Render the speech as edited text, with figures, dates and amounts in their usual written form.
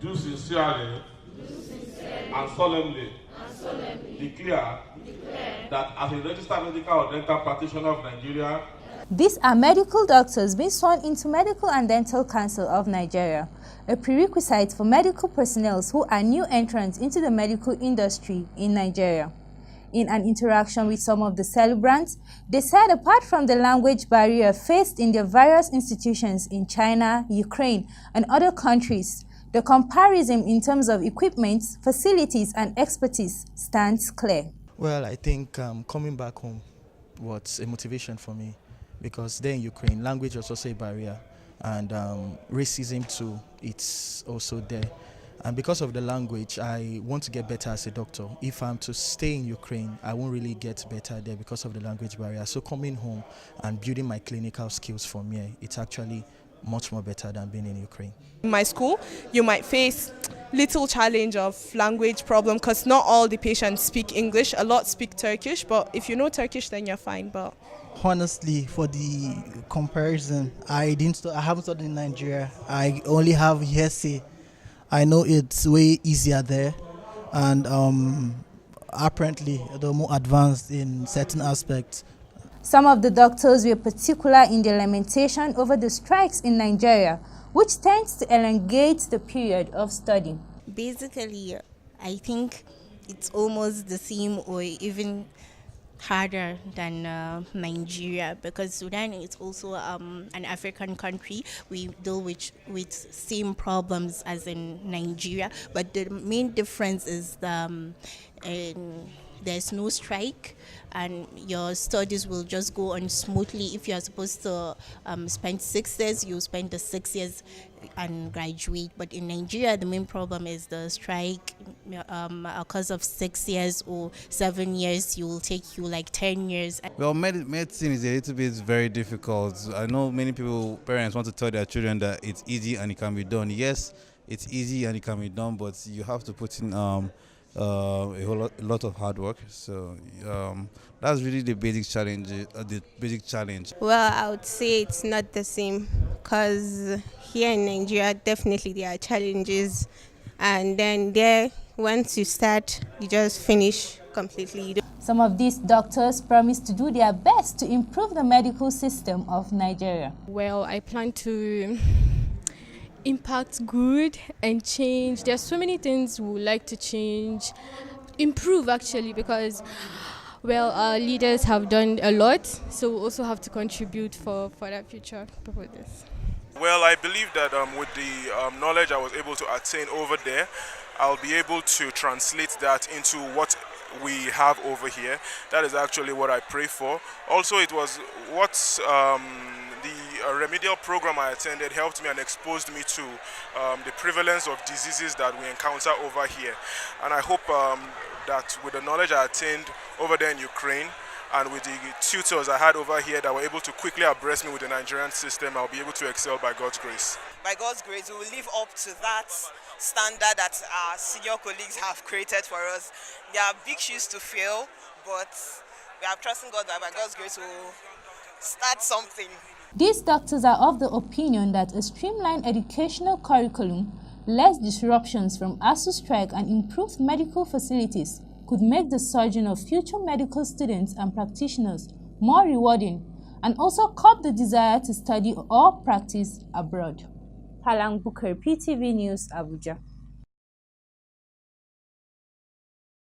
do sincerely and solemnly declare that as a registered medical or dental practitioner of Nigeria. These are medical doctors being sworn into Medical and Dental Council of Nigeria, a prerequisite for medical personnel who are new entrants into the medical industry in Nigeria. In an interaction with some of the celebrants, they said apart from the language barrier faced in their various institutions in China, Ukraine, and other countries, the comparison in terms of equipment, facilities, and expertise stands clear. Well, I think coming back home was a motivation for me, because there in Ukraine, language was also a barrier, and racism too, it's also there. And because of the language, I want to get better as a doctor. If I'm to stay in Ukraine, I won't really get better there because of the language barrier. So coming home and building my clinical skills from here, it's actually much more better than being in Ukraine. In my school, you might face little challenge of language problem because not all the patients speak English. A lot speak Turkish, but if you know Turkish, then you're fine. But honestly, for the comparison, I haven't studied in Nigeria. I only have hearsay. I know it's way easier there, and apparently they're more advanced in certain aspects. Some of the doctors were particular in their lamentation over the strikes in Nigeria, which tends to elongate the period of study. Basically, I think it's almost the same or even harder than Nigeria, because Sudan is also an African country. We deal with same problems as in Nigeria, but the main difference is there's no strike and your studies will just go on smoothly. If you're supposed to spend 6 years, you spend the 6 years and graduate. But in Nigeria, the main problem is the strike. Because of 6 years or 7 years, it will take you like 10 years. Well, medicine is a little bit very difficult. I know many parents want to tell their children that it's easy and it can be done. Yes, it's easy and it can be done, but you have to put in a lot of hard work. So that's really the basic challenge. Well, I would say it's not the same, because here in Nigeria, definitely there are challenges, and then there, once you start, you just finish completely. Some of these doctors promise to do their best to improve the medical system of Nigeria. Well, I plan to impact good and change. There's so many things we would like to change, improve actually, because well, our leaders have done a lot, so we also have to contribute for that future purposes. Well, I believe that with the knowledge I was able to attain over there, I'll be able to translate that into what we have over here. That is actually what I pray for. Also, it was what the remedial program I attended helped me and exposed me to the prevalence of diseases that we encounter over here. And I hope that with the knowledge I attained over there in Ukraine and with the tutors I had over here that were able to quickly abreast me with the Nigerian system, I'll be able to excel by God's grace. By God's grace, we will live up to that standard that our senior colleagues have created for us. There are big shoes to fill, but we are trusting God that by God's grace we'll start something. These doctors are of the opinion that a streamlined educational curriculum, less disruptions from ASU strike, and improved medical facilities could make the surgeon of future medical students and practitioners more rewarding, and also curb the desire to study or practice abroad. Palang Bukar, PTV News, Abuja.